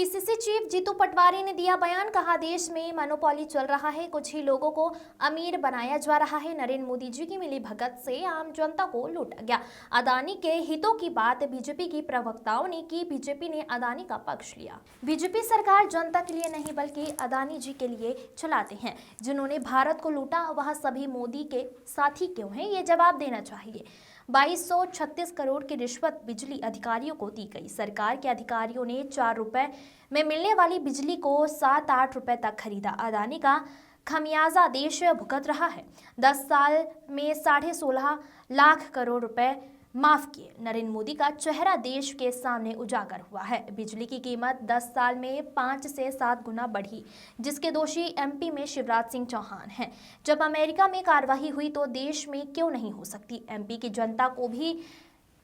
PCC chief Jitu Patwari ने दिया बयान। कहा, देश में मोनोपोली चल रहा है, कुछ ही लोगों को अमीर बनाया जा रहा है। नरेंद्र मोदी जी की मिली भगत से आम जनता को लूटा गया। अदानी के हितों की बात बीजेपी की प्रवक्ताओं ने की। बीजेपी ने अदानी का पक्ष लिया। बीजेपी सरकार जनता के लिए नहीं बल्कि अदानी जी के लिए चलाते हैं। जिन्होंने भारत को लूटा वह सभी मोदी के साथी क्यों हैं, ये जवाब देना चाहिए। 2236 करोड़ की रिश्वत बिजली अधिकारियों को दी गई। सरकार के अधिकारियों ने 4 रुपए में मिलने वाली बिजली को 7-8 रुपए तक खरीदा। अदानी का खमियाजा देश भुगत रहा है। 10 साल में 16.5 लाख करोड़ रुपए माफ किए। नरेंद्र मोदी का चेहरा देश के सामने उजागर हुआ है। बिजली की कीमत 10 साल में 5 से 7 गुना बढ़ी, जिसके दोषी एमपी में शिवराज सिंह चौहान हैं। जब अमेरिका में कार्रवाई हुई तो देश में क्यों नहीं हो सकती। एमपी की जनता को भी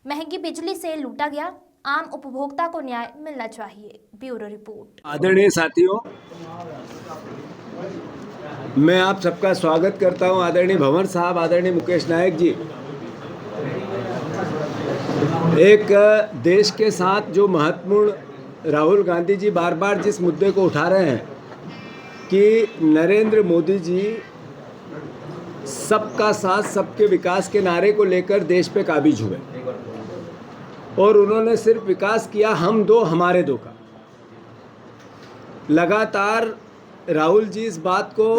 महंगी बिजली से लूटा गया। आम उपभोक्ता को न्याय मिलना चाहिए। Bureau report. आदरणीय साथियों, मैं आप सबका स्वागत करता हूं। आदरणीय भंवर साहब, आदरणीय मुकेश नायक जी, एक देश के साथ जो महत्वपूर्ण राहुल गांधी जी बार बार जिस मुद्दे को उठा रहे हैं कि नरेंद्र मोदी जी सबका साथ सबके विकास के नारे को लेकर देश पे काबिज हुए और उन्होंने सिर्फ विकास किया हम दो हमारे दो का। लगातार राहुल जी इस बात को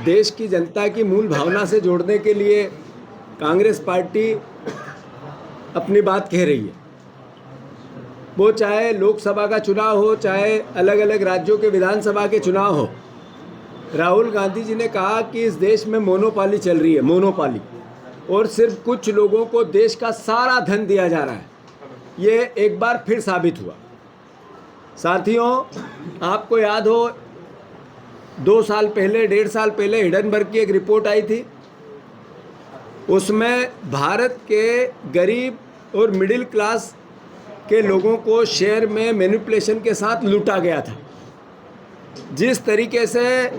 देश की जनता की मूल भावना से जोड़ने के लिए कांग्रेस पार्टी अपनी बात कह रही है। वो चाहे लोकसभा का चुनाव हो, चाहे अलग अलग राज्यों के विधानसभा के चुनाव हो, राहुल गांधी जी ने कहा कि इस देश में मोनोपोली चल रही है, मोनोपोली, और सिर्फ कुछ लोगों को देश का सारा धन दिया जा रहा है। ये एक बार फिर साबित हुआ। साथियों, आपको याद हो 2 साल पहले, 1.5 साल पहले हिडनबर्ग की एक रिपोर्ट आई थी। उसमें भारत के गरीब और मिडिल क्लास के लोगों को शेयर में मैनिपुलेशन के साथ लूटा गया था। जिस तरीके से